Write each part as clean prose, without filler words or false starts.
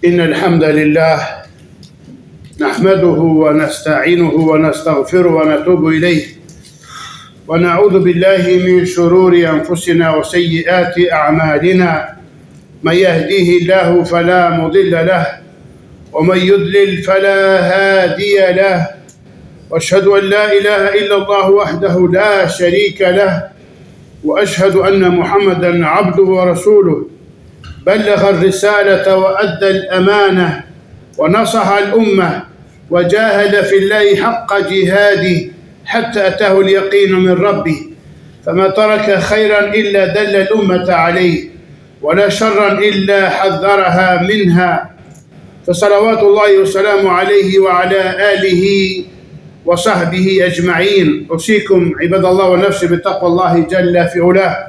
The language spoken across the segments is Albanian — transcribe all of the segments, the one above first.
إن الحمد لله نحمده ونستعينه ونستغفره ونتوب إليه ونعوذ بالله من شرور أنفسنا وسيئات أعمالنا من يهديه الله فلا مضل له ومن يضلل فلا هادي له وأشهد أن لا إله إلا الله وحده لا شريك له وأشهد أن محمدا عبده ورسوله بلغ الرسالة وأدى الأمانة ونصح الأمة وجاهد في الله حق جهاده حتى أتاه اليقين من ربه فما ترك خيرا إلا دل الأمة عليه ولا شرا إلا حذرها منها فصلوات الله وسلامه عليه وعلى آله وصحبه أجمعين. أوصيكم عباد الله ونفسي بتقوى الله جل في علاه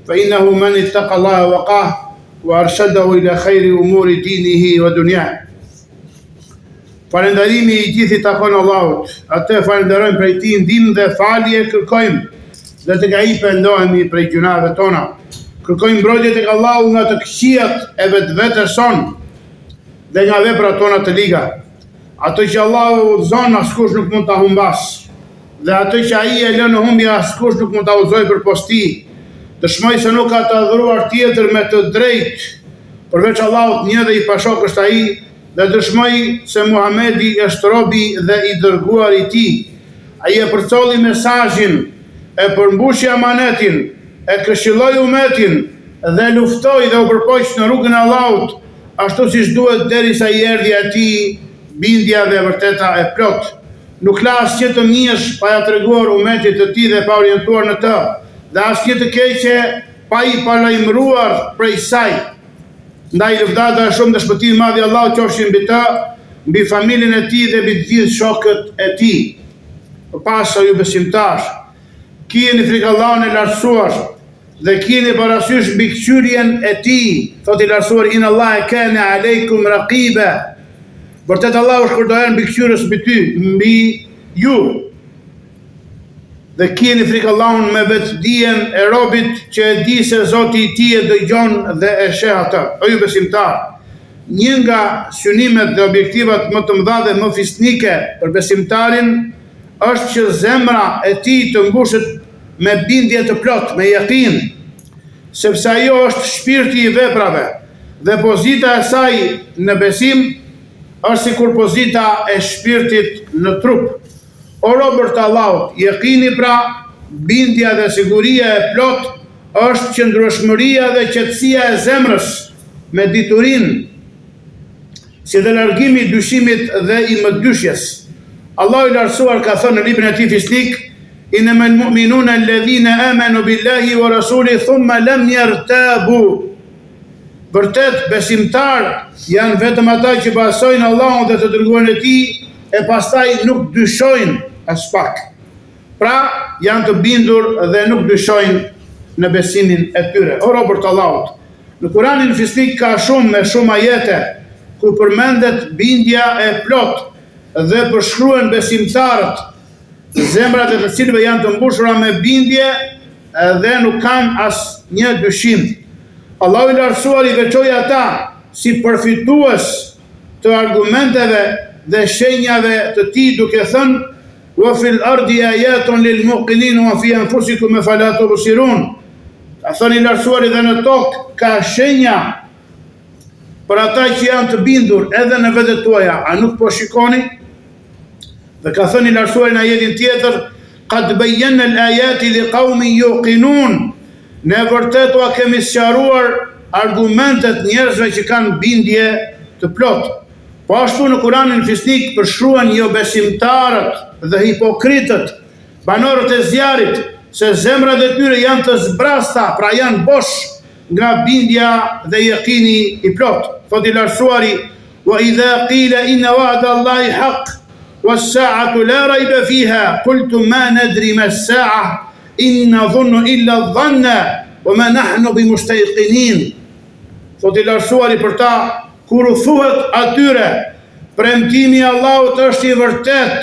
فإنه من اتقى الله وقاه وأرشده إلى خير أمور دينه ودنياه. Falënderimi I gjithë I takon Allahut. Atë falenderojmë prej Tij ndihmë dhe falje kërkojmë dhe tek Ai pendohemi prej gjunave tona. Kërkojmë mbrojtje tek Allahu nga të këqijat e vetvetes son dhe nga veprat tona të liga. Ato që Allahu udhëzon askush nuk mund ta humbas. Dhe ato që Ai e lën në humbje askush nuk mund ta udhëzojë përpos Tij. Dëshmoj se nuk ka të adhuruar tjetër me të drejtë përveç Allahut një dhe I pashok është Ai. Dhe dëshmoj se Muhamedi është robi dhe I dërguar I Tij. Ai e përcolli mesazhin, e përmbushi amanetin, e këshilloi umetin dhe luftoi dhe u përpoq në rrugën e Allahut, ashtu siç duhet derisa I erdhi atij bindja dhe vërteta e plot. Nuk la asgjë të mirësh pa ja treguar umetit të Tij dhe pa orientuar në të, dhe asgjë të keqe pa I palajmëruar prej saj. Ndaj lëvdata shumë dhe shpëtimi I madh I Allahut qofshin mbi të, mbi familjen e Tij dhe mbi të gjithë shokët e Tij. Pas ju besimtar, keni frikë Allahun e lartësuar dhe keni parasysh mbikëqyrjen e Tij. Thot I lartësuar inna Allaha kana aleikum raqiba. Vërtet Allahu është kurdojën mbikëqyrës mbi ty, mbi ju. Dhe keni frikë Allahun me vetdijen e robit që e di se Zoti I tij e dëgjon dhe e sheh atë. O ju besimtar, një nga synimet dhe objektivat më të mëdha dhe më fisnike për besimtarin është që zemra e tij të mbushet me bindje të plot, me yakin, sepse ajo është shpirti I veprave dhe pozita e saj në besim është sikur pozita e shpirtit në trup. O robër të Allahut, yakini pra, bindja dhe siguria e plot është qëndrueshmëria dhe qetësia e zemrës me diturinë, si dhe largimi I dyshimit dhe I mëdyshjes. Allahu I lartësuar ka thënë në librin e Tij fisnik: Innamal mu'minuna alladhina amanu billahi wa rasulihi thumma lam yartabu. Vërtet besimtar janë vetëm ata që besojnë Allahun dhe të dërguarin e Tij e pastaj nuk dyshojnë as pak. Pra janë të bindur dhe nuk dyshojnë në besimin e tyre. O robër të Allahut, në Kuranin fisnik ka shumë ajete ku përmendet bindja e plot dhe përshkruhen besimtarët, zemrat e të cilëve janë të mbushura me bindje dhe nuk kanë as një dyshim. Allahu I lartësuar I veçoi ata si përfitues të argumenteve dhe shenjave të Tij duke thënë: "Wa fil ardi ayatun lil muqinin wa fi anfusikum afala tubsirun." Ka thënë I lartësuar dhe në tokë ka shenja për ata që janë të bindur edhe në vetët tuaja, a nuk po shikoni? Dhe ka thënë I lartësuar në ajetin tjetër: "Qad bayyana al-ayati liqaumin yuqinun." Ne vërtet ua kemi sqaruar argumentet njerëzve që kanë bindje të plot. Po ashtu në Kuranin fisnik përshkruan jo besimtarët dhe hipokritët, banorët e zjarit, se zemrat e tyre janë të zbrasta, pra janë bosh nga bindja dhe yakini I plot. Thot I lartësuari: "Wa idha qila inna wa'da Allahi haqq was-sa'atu la rayba fiha qultum ma nadri ma as-sa'a in nadhunnu illa adh-dhanna wa ma nahnu bimustayqinin." Thot I lartësuari për ta, kur u thuhet atyre premtimi I Allahut është I vërtet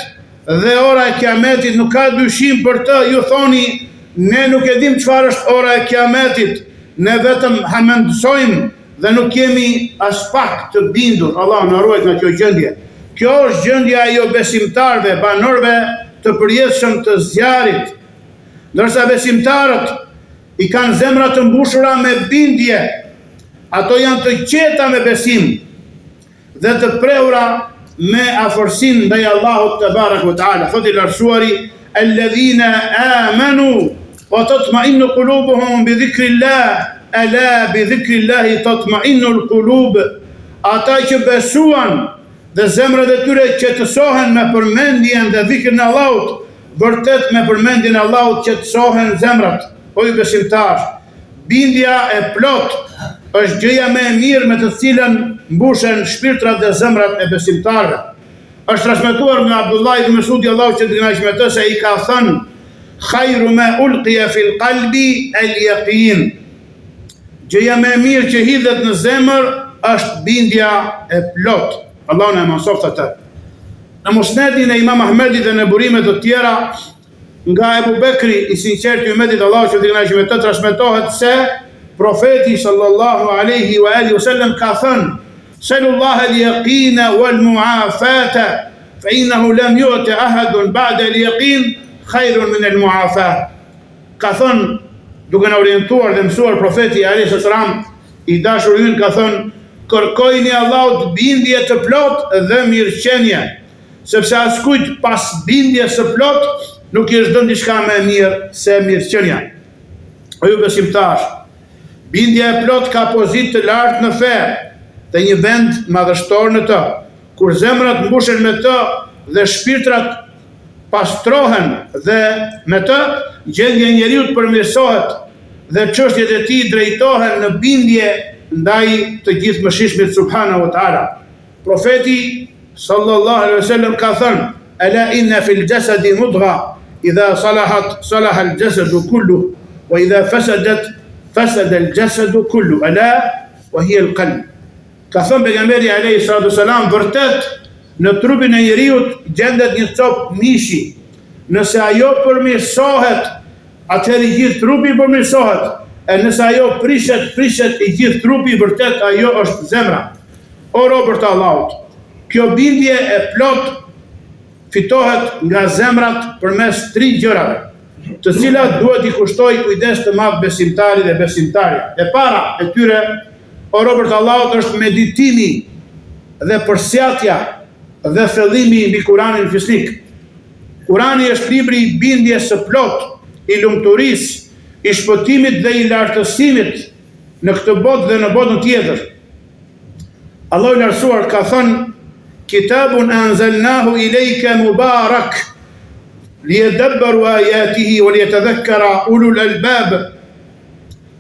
dhe ora e kiametit nuk ka dyshim për të, ju thoni ne nuk e dim çfarë është ora e kiametit, ne vetëm hamendësojmë dhe nuk jemi as pak të bindur. Allah na ruaj nga kjo gjendje. Kjo është gjendja e jo besimtarëve, banorëve të përjetshëm të zjarrit. Ndërsa besimtarët i kanë zemrat të mbushura me bindje, ato janë të qeta me besim dhe të prehura me afërsinë ndaj Allahut te baraka ve taala. Thotë i lartësuari: "Alladhina amanu wa tatma'innu qulubuhum bi dhikrillah, ala bi dhikrillah tatma'innu al-qulub." Ata që besuan dhe zemrat e tyre qetësohen me përmendjen dhe dhikrin e Allahut, vërtet me përmendjen e Allahut qetësohen zemrat. O ju besimtar, bindja e plot është gjëja më e mirë me të cilën mbushen shpirtrat dhe zemrat e besimtarëve. Është transmetuar nga Abdullah ibn Mas'udi, Allahu që të kënaqë me të, se i ka thënë: "Khairu ma ulqiya fil qalbi al-yaqin." Gjëja më e mirë që hidhet në zemër është bindja e plot. Allahu na mësoft atë. Në musnedin e Imam Ahmedit dhe në burimet të tjera nga Ebu Bekri i sinqerti i umetit Allahu që të kënaqë me të, transmetohet se profeti sallallahu alaihi wa alihi wasallam ka thënë: "Sallallahu al-yaqina wal mu'afata, fa innahu lam yu'ta ahadun ba'da al-yaqin khairun min al-mu'afa." Ka thënë, duke na orientuar dhe mësuar profeti alayhi salam i dashur ynë, ka thënë: "Kërkojini Allahut bindje të plot dhe mirëqenie, sepse askujt pas bindjes së plot nuk i është dhënë diçka më e mirë se mirëqenia." O ju besimtar, bindja e plot ka pozitë të lartë në fe dhe një vend madhështor në të. Kur zemrat mbushen me të dhe shpirtrat pastrohen dhe me të, gjendja e njeriut përmirësohet dhe çështjet e tij drejtohen në bindje ndaj të gjithë mëshirshmit subhanahu wa taala. Profeti sallallahu alaihi wasallam ka thënë: "Ala inna fil jasadi mudgha, idha salahat salaha al jasadu kullu, wa idha fasadat fasada al jasadu kullu, ala wa hiya al qalb." Ka thënë pejgamberi alayhi salatu wasalam, vërtet në trupin e njeriut gjendet një copë mishi. Nëse ajo përmirësohet, atëherë i gjithë trupi përmirësohet. E nëse ajo prishet i gjithë trupi, vërtet ajo është zemra. O robër të Allahut, kjo bindje e plot fitohet nga zemrat përmes 3 gjërave, të cilat duhet i kushtoj kujdes të madh besimtarit dhe besimtarja. E para e tyre, o robër të Allahut, është meditimi dhe përsjatja dhe thellimi mbi Kur'anin fisnik. Kurani është libri i bindjes së plot, i lumturisë, i shpëtimit dhe i lartësimit në këtë botë dhe në botën tjetër. Allahu i lartësuar ka thënë: "Kitabun anzalnahu ilayka mubarak liyadabbaru ayatihi wa liyatadhakkara ulul albab."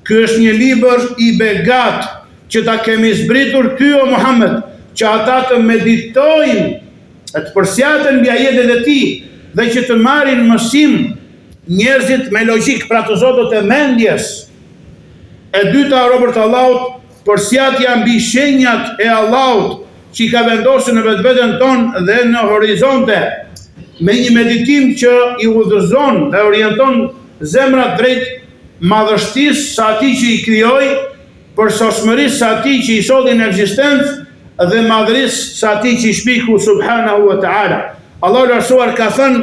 Ky është një libër i begat që ta kemi zbritur ty o Muhammed, që ata të meditojnë, të përsjaten mbi ajetet e tij dhe që të marrin mësim njerëzit me logjik, pra të zotët e mendjes. E dyta, robër të Allahut, përsjatja mbi shenjat e Allahut që i ka vendosur në vetveten tonë dhe në horizonte, me një meditim që i udhëzon dhe orienton zemrat drejt madhështisë së atij që i krijoi, përsosmërisë së atij që i solli në ekzistencë dhe madhërisë së atij që i shpiku subhanahu wa ta'ala. Allahu lartësuar ka thënë: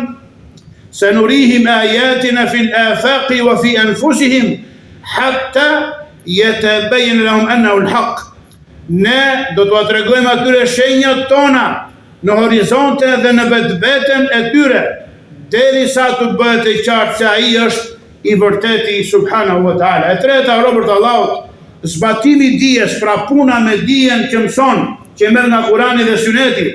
"Sanurihim ayatina fil afaqi wa fi anfusihim hatta yatabayyana lahum annahu al-haq." Ne do t'ua tregojmë atyre shenjat tona në horizonte dhe në vetveten e tyre, derisa të bëhet e qartë se ai është i vërteti subhanahu wa ta'ala. E treta, robër të Allahut, zbatimi i dijes, pra puna me dijen që mëson, që merr nga Kurani dhe Suneti.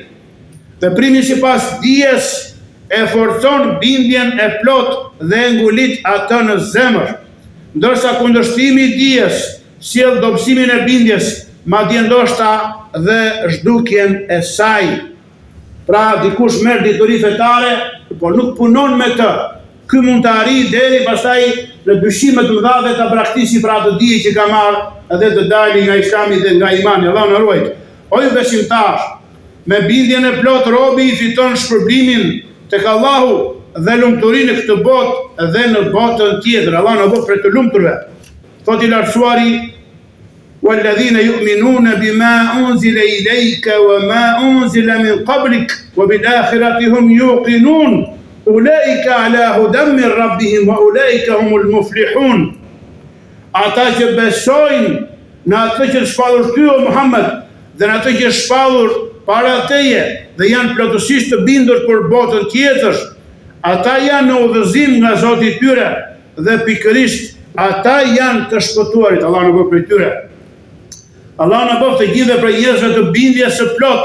Veprimi sipas dijes e forcon bindjen e plot dhe e ngulit atë në zemër, ndërsa kundërshtimi i dijes sjell dobësimin e bindjes, madje ndoshta dhe zhdukjen e saj. Pra dikush merr dituri fetare, por nuk punon me të. Ky mund të arrijë deri pastaj në dyshime të mëdha dhe ta braktisë pra atë dije që ka marrë edhe të dalë nga Islami dhe nga imani. Allahu na ruaj. O ju besimtar, me bindjen e plot robi i fiton shpërblimin tek Allahu dhe lumturinë në këtë botë dhe në botën tjetër. Allah na bëj për të lumturve. Thotë i lartësuari: والذين يؤمنون بما أنزل إليك وما أنزل من قبلك وبالآخرة هم يوقنون أولئك على هدى من ربهم وأولئك هم المفلحون. Ata që besojnë në atë që shpallur ty o Muhammed dhe në atë që shpallur para teje dhe janë plotësisht të bindur për botën tjetër, ata janë në udhëzim nga Zoti i tyre dhe pikërisht ata janë të shpëtuarit. Allah në bëf për tyre. Allah në bëf të gjithë për njerëzve të bindjes së plot,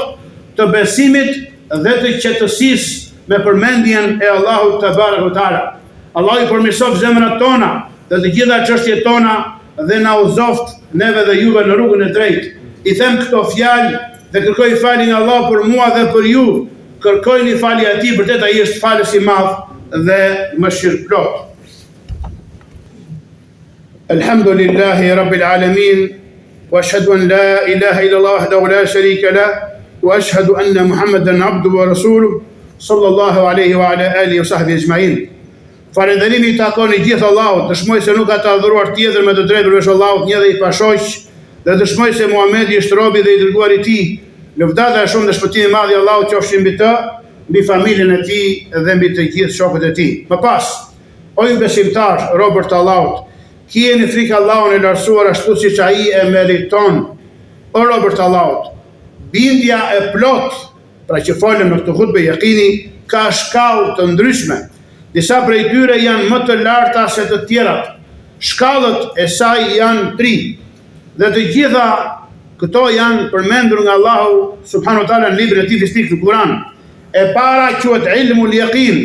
të besimit dhe të qetësisë me përmendjen e Allahut te barekuhu teala. Allah i përmirësoft zemrat tona dhe të gjitha çështjet tona dhe na uzoft neve dhe juve në rrugën e drejtë. I them këto fjalë dhe kërkoj falje nga Allah për mua dhe për ju. Kërkojni falje atij, vërtet ai është falës i madh dhe mëshirëplot. Alhamdulillahi rabbil alamin, wa ashhadu an la ilaha illa Allah wahdahu la sharika lah, wa ashhadu anna Muhammadan abduhu wa rasuluhu sallallahu alaihi wa ala alihi wa sahbihi ajma'in. Falënderimi i takon i gjithë Allahut, dëshmoj se nuk ka të adhuruar tjetër me të drejtë përveç Allahut, një dhe i pashoq, dhe dëshmoj se Muhamedi është robi dhe i dërguari i tij. Lëvdata e shumë dhe shpëtimi i madh i Allahut qofshin mbi të, mbi familjen e tij dhe mbi të gjithë shokët e tij. Më pas, o ju besimtar, robër të Allahut, kjeni frikë Allahun e lartësuar ashtu siç ai e meriton. O robër të Allahut, bindja e plot, pra që folëm në këtë hutbë yaqini, ka shkallë të ndryshme. Disa prej tyre janë më të larta se të tjerat. Shkallët e saj janë 3. Dhe të gjitha këto janë përmendur nga Allahu subhanahu wa taala në librin e tij fisnik në Kur'an. E para quhet ilmul yaqin,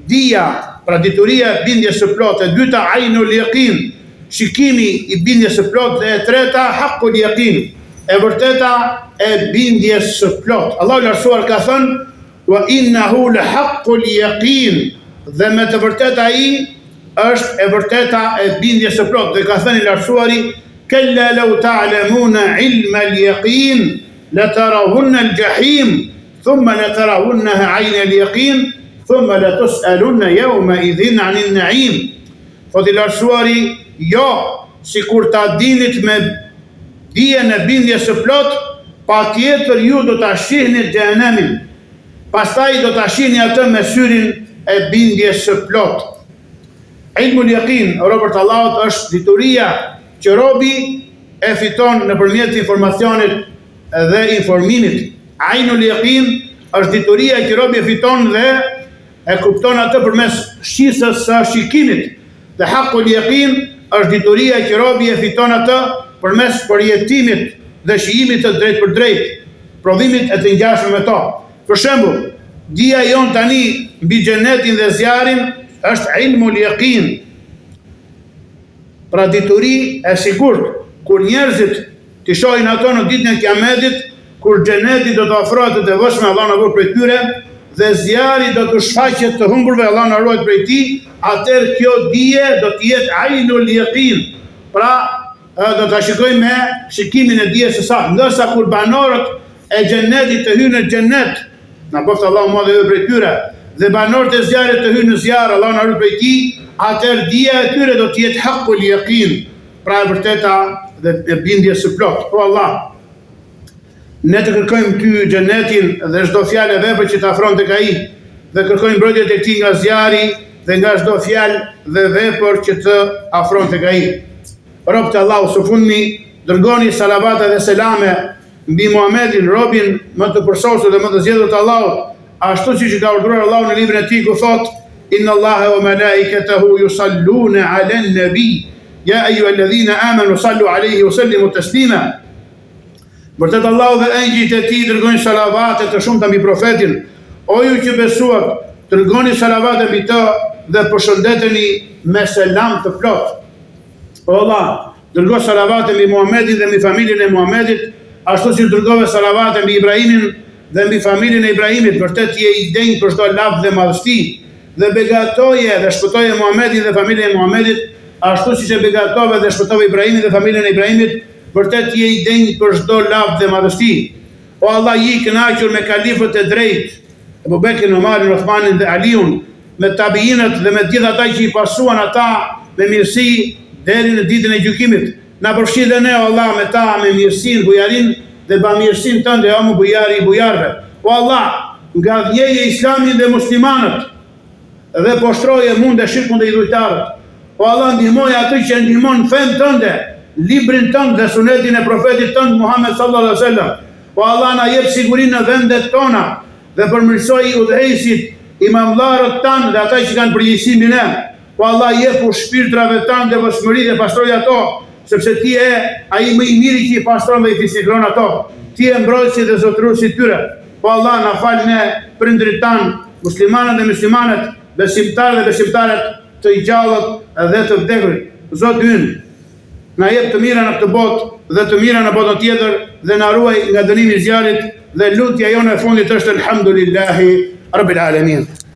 dija, pra dituria e bindjes së plotë. E dyta ainul yaqin, shikimi i bindjes së plotë. Dhe e treta haqqul yaqin, e vërteta e bindjes së plotë. Allahu i lartësuar ka thënë: "Wa innahu la haqqul yaqin", dhe me të vërtetë ai është e vërteta e bindjes së plotë. Dhe ka thënë i lartësuari: "Kalla law ta'lamuna ilma al-yaqin latarawunna al-jahim thumma latarawunnaha 'ayna al-yaqin thumma latus'alunna yawma idhin 'anil na'im." Thotë i lartësuari, jo, sikur ta dinit me dijen e bindjes së plotë, patjetër ju do ta shihni xhenemin. Pastaj do ta shihni atë me syrin e bindjes së plot. Ilmul yaqin, robër të Allahut, është dituria që robi e fiton nëpërmjet informacionit dhe informimit. Ainul yaqin është dituria që robi e fiton dhe e kupton atë përmes shisës së shikimit. Dhe haqqul yaqin është dituria që robi e fiton atë përmes përjetimit dhe shijimit të drejtë për drejtë, prodhimit e të ngjashëm me to. Për shembull, dia jon tani mbi xhenetin dhe zjarin është ilmul yaqin. Pra dituri e sigurt, kur njerëzit të shohin ato në ditën e Kiametit, kur xheneti do të ofrohet të devotshëm, Allah na ruaj prej tyre, dhe zjari do të shfaqet të humburve, Allah na ruaj prej tij, atëherë kjo dije do të jetë ainul yaqin. Pra do ta shikojmë me shikimin e dijes së saj. Ndërsa kur banorët e xhenetit të hyjnë në xhenet, na bëft Allahu mua dhe ju prej tyre, dhe banorët e zjarrit të hyjnë në zjarr, Allah na ruaj prej tij, atëherë dija e tyre do të jetë haqqul yaqin, pra e vërteta dhe e bindjes së plot. O Allah, ne të kërkojmë ty xhenetin dhe çdo fjalë e vepër që të afron tek ai, dhe kërkojmë mbrojtje tek ti nga zjarri dhe nga çdo fjalë dhe vepër që të afron tek ai. Rob të Allahu, së fundmi, dërgoni salavate dhe selame mbi Muhamedin, robin më të përsosur dhe më të zgjedhur të Allahut, ashtu siç ka urdhëruar Allahu në librin e tij ku thotë: "Inna Allaha wa malaikatahu yusalluna 'alan nabi, ya ayyuhalladhina amanu sallu 'alayhi wa sallimu taslima." Vërtet Allahu dhe engjëjt e tij dërgojnë salavate të shumta mbi profetin. O ju që besuat, dërgoni salavate mbi të dhe përshëndeteni me selam të plot. O Allah, dërgo salavate mbi Muhamedin dhe mbi familjen e Muhamedit, ashtu si dërgove salavate mbi Ibrahimin dhe mbi familjen e Ibrahimit. Vërtet je i denjë për çdo lavdë dhe madhështi, dhe begatoje dhe shpëtoje Muhamedin dhe familjen e Muhamedit, ashtu siç e begatove dhe shpëtove Ibrahimin dhe familjen e Ibrahimit. Vërtet je i denjë për çdo lavdë dhe madhështi. O Allah, je i kënaqur me kalifët e drejtë, Abu Bekrin, Omarin, Uthmanin dhe Aliun, me tabiinët dhe me gjithë ata që i pasuan ata me mirësi deri në ditën e gjykimit. na përfshi dhe ne, o Allah, me ta, me mirësin, bujarin dhe bamirësin tënde, o mu bujari i bujarve. O Allah, nga dhjeje islamin dhe muslimanët, dhe poshtroje mund dhe shirkun dhe idhujtarët. O Allah, ndihmoj aty që ndihmon fen tënde, librin tënd dhe sunetin e profetit tënd Muhammed sallallahu alaihi wasallam. O Allah, na jep sigurinë në vendet tona dhe përmirësoj udhëheqësit, imamllarët tanë dhe ata që kanë përgjegjësi mbi ne. O Allah, jepu shpirtrave tanë dhe vëshmëri dhe pastroj ato, sepse ti e ai më i miri që i pastron dhe i fisikron ato. Ti e mbrojtësi dhe zotëruesi tyre. O Allah, na fal ne prindrit tanë, muslimanët dhe muslimanet, besimtarë dhe besimtaret, të i gjallët dhe të vdekurit. Zoti ynë, na jep të mira në këtë botë dhe të mira në botën tjetër dhe na ruaj nga dënimi i zjarrit dhe lutja jone e fundit është elhamdulillahi rabbil alamin.